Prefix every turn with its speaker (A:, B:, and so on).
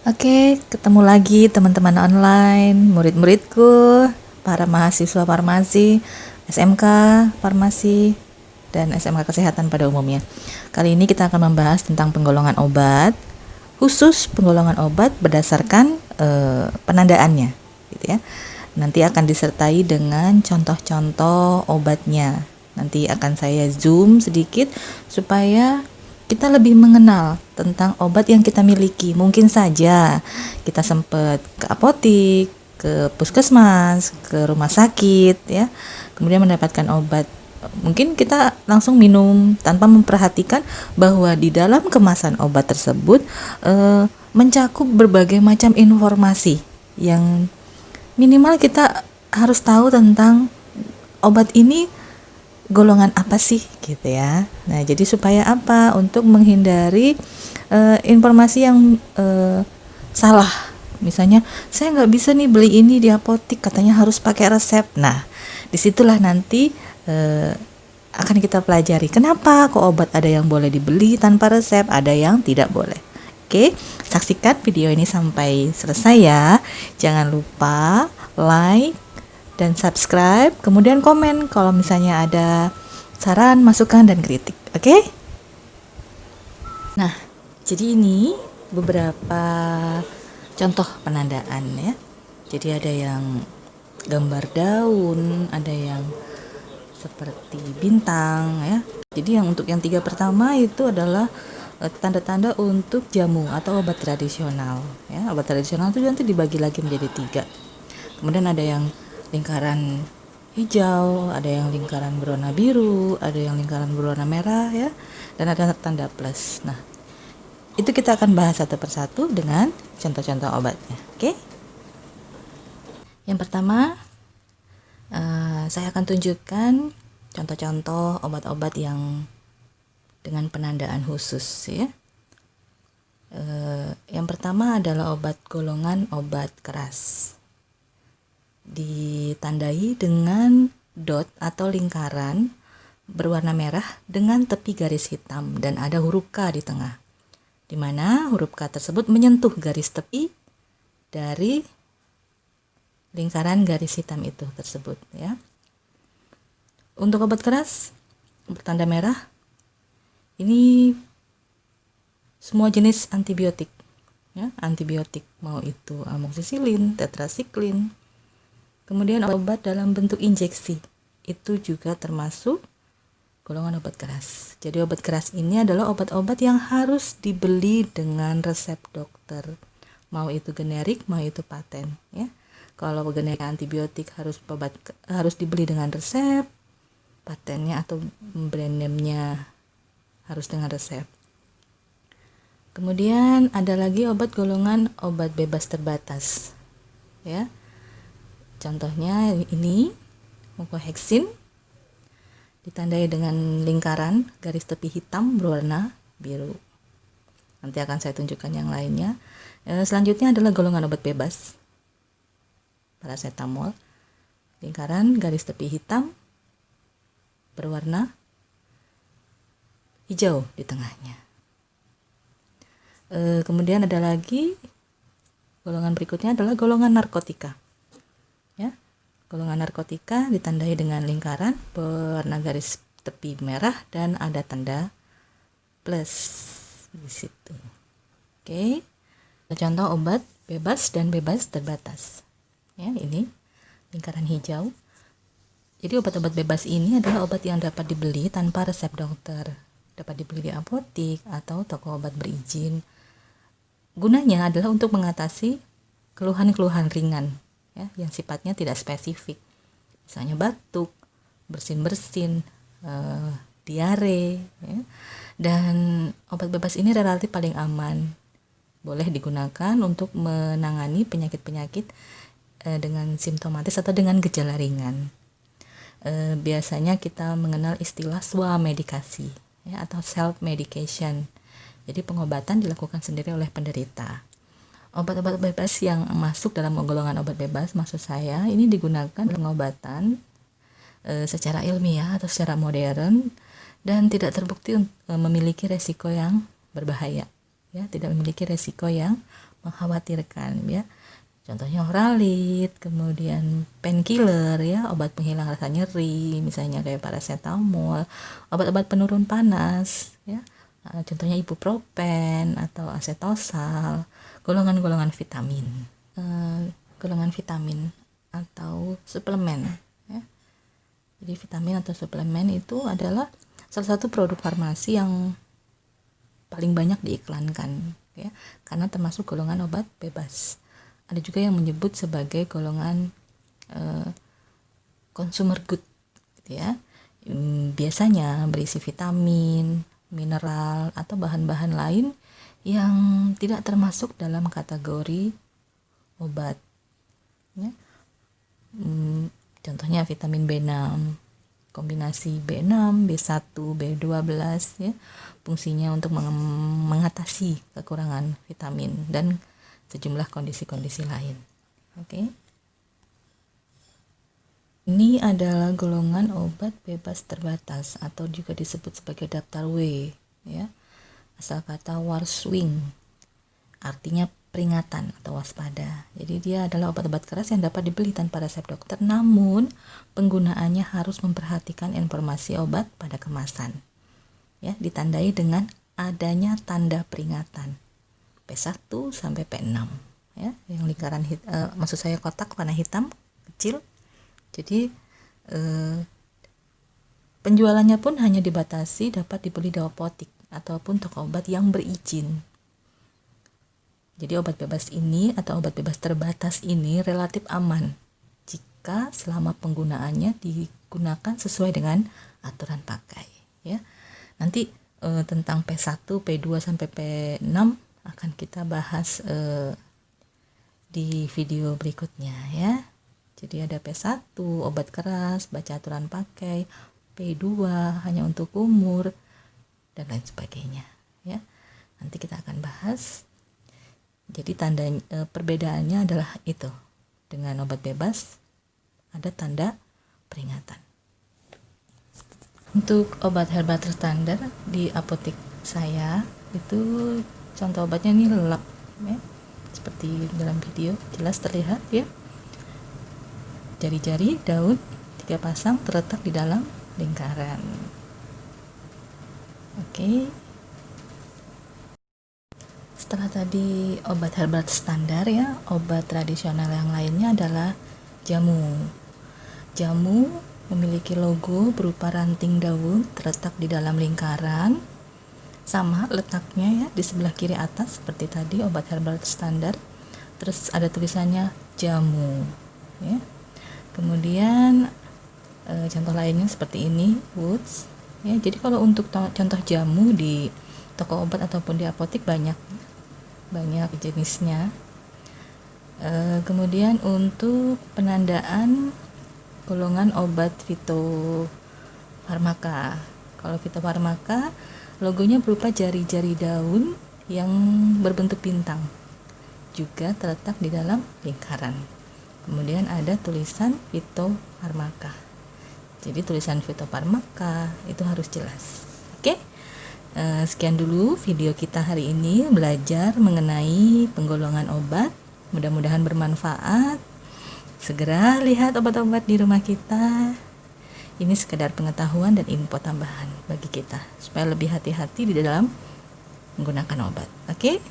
A: Oke, ketemu lagi teman-teman online, murid-muridku, para mahasiswa farmasi, SMK farmasi, dan SMK kesehatan pada umumnya. Kali ini kita akan membahas tentang penggolongan obat, khusus penggolongan obat berdasarkan penandaannya, gitu ya. Nanti akan disertai dengan contoh-contoh obatnya. Nanti akan saya zoom sedikit supaya kita lebih mengenal tentang obat yang kita miliki. Mungkin saja kita sempat ke apotik, ke puskesmas, ke rumah sakit ya. Kemudian mendapatkan obat. Mungkin kita langsung minum tanpa memperhatikan bahwa di dalam kemasan obat tersebut mencakup berbagai macam informasi yang minimal kita harus tahu tentang obat ini golongan apa sih gitu ya. Nah, jadi supaya apa? Untuk menghindari informasi yang salah. Misalnya, saya nggak bisa nih beli ini di apotik, katanya harus pakai resep. Nah, disitulah nanti akan kita pelajari kenapa kok obat ada yang boleh dibeli tanpa resep, ada yang tidak boleh. Oke, saksikan video ini sampai selesai ya. Jangan lupa like dan subscribe, kemudian komen kalau misalnya ada saran, masukan, dan kritik. Oke? Nah, jadi ini beberapa contoh penandaan ya. Jadi ada yang gambar daun, ada yang seperti bintang ya. Jadi yang untuk yang 3 pertama itu adalah tanda-tanda untuk jamu atau obat tradisional ya. Obat tradisional itu nanti dibagi lagi menjadi 3. Kemudian ada yang lingkaran hijau, ada yang lingkaran berwarna biru, ada yang lingkaran berwarna merah ya, dan ada tanda plus. Nah, itu kita akan bahas satu persatu dengan contoh-contoh obatnya. Oke? Yang pertama, saya akan tunjukkan contoh-contoh obat-obat yang dengan penandaan khusus ya. Yang pertama adalah obat golongan obat keras. Ditandai dengan dot atau lingkaran berwarna merah dengan tepi garis hitam dan ada huruf K di tengah, di mana huruf K tersebut menyentuh garis tepi dari lingkaran garis hitam itu tersebut ya. Untuk obat keras bertanda merah ini semua jenis antibiotik ya, antibiotik mau itu amoksisilin, tetrasiklin. Kemudian obat dalam bentuk injeksi itu juga termasuk golongan obat keras. Jadi obat keras ini adalah obat-obat yang harus dibeli dengan resep dokter. Mau itu generik, mau itu paten ya. Kalau generik antibiotik harus dibeli dengan resep, patennya atau brand name-nya harus dengan resep. Kemudian ada lagi obat golongan obat bebas terbatas ya. Contohnya ini mucohexin ditandai dengan lingkaran garis tepi hitam berwarna biru. Nanti akan saya tunjukkan yang lainnya. Selanjutnya adalah golongan obat bebas paracetamol, lingkaran garis tepi hitam berwarna hijau di tengahnya. Kemudian ada lagi golongan berikutnya adalah golongan narkotika. Ya, golongan narkotika ditandai dengan lingkaran berwarna garis tepi merah dan ada tanda plus di situ. Oke. Contoh obat bebas dan bebas terbatas. Ya, ini lingkaran hijau. Jadi obat-obat bebas ini adalah obat yang dapat dibeli tanpa resep dokter. Dapat dibeli di apotik atau toko obat berizin. Gunanya adalah untuk mengatasi keluhan-keluhan ringan ya, yang sifatnya tidak spesifik, misalnya batuk, bersin-bersin, diare ya. Dan obat bebas ini relatif paling aman, boleh digunakan untuk menangani penyakit-penyakit dengan simptomatis atau dengan gejala ringan. Biasanya kita mengenal istilah swamedikasi ya, atau self medication. Jadi pengobatan dilakukan sendiri oleh penderita. Obat-obat bebas yang masuk dalam golongan obat bebas, maksud saya ini digunakan pengobatan secara ilmiah atau secara modern dan tidak terbukti memiliki resiko yang berbahaya ya, tidak memiliki resiko yang mengkhawatirkan ya. Contohnya Oralit, kemudian painkiller ya, obat penghilang rasa nyeri, misalnya kayak paracetamol, obat-obat penurun panas ya. Contohnya ibuprofen atau acetosal, golongan-golongan vitamin. Golongan vitamin atau suplemen ya. Jadi vitamin atau suplemen itu adalah salah satu produk farmasi yang paling banyak diiklankan ya, karena termasuk golongan obat bebas. Ada juga yang menyebut sebagai golongan consumer good gitu ya. Biasanya berisi vitamin, mineral atau bahan-bahan lain yang tidak termasuk dalam kategori obat ya. Contohnya vitamin B6, kombinasi B6, B1, B12 ya, fungsinya untuk mengatasi kekurangan vitamin dan sejumlah kondisi-kondisi lain. Oke. Ini adalah golongan obat bebas terbatas atau juga disebut sebagai daftar W ya. Asal kata warswing artinya peringatan atau waspada. Jadi dia adalah obat-obat keras yang dapat dibeli tanpa resep dokter, namun penggunaannya harus memperhatikan informasi obat pada kemasan. Ya, ditandai dengan adanya tanda peringatan. P1 sampai P6 ya, yang lingkaran maksud saya kotak warna hitam kecil. Jadi penjualannya pun hanya dibatasi dapat dibeli di apotik ataupun toko obat yang berizin. Jadi obat bebas ini atau obat bebas terbatas ini relatif aman jika selama penggunaannya digunakan sesuai dengan aturan pakai ya. Nanti tentang P1, P2 sampai P6 akan kita bahas di video berikutnya ya. Jadi ada P1 obat keras, baca aturan pakai, P2 hanya untuk umur dan lain sebagainya ya. Nanti kita akan bahas. Jadi tanda perbedaannya adalah itu. Dengan obat bebas ada tanda peringatan. Untuk obat herbal terstandar di apotek saya itu contoh obatnya ini lelap ya. Seperti dalam video jelas terlihat ya. Jari-jari daun 3 pasang terletak di dalam lingkaran. Oke. Setelah tadi obat herbal standar ya, obat tradisional yang lainnya adalah jamu. Jamu memiliki logo berupa ranting daun terletak di dalam lingkaran. Sama letaknya ya, di sebelah kiri atas seperti tadi obat herbal standar. Terus ada tulisannya jamu ya. Kemudian contoh lainnya seperti ini, Woods ya. Jadi kalau untuk contoh jamu di toko obat ataupun di apotek banyak jenisnya. Kemudian untuk penandaan golongan obat fitofarmaka. Kalau fitofarmaka logonya berupa jari-jari daun yang berbentuk bintang, juga terletak di dalam lingkaran. Kemudian ada tulisan fitofarmaka. Jadi tulisan fitofarmaka itu harus jelas. Oke. Sekian dulu video kita hari ini, belajar mengenai penggolongan obat. Mudah-mudahan bermanfaat. Segera lihat obat-obat di rumah kita. Ini sekedar pengetahuan dan info tambahan bagi kita supaya lebih hati-hati di dalam menggunakan obat. Oke?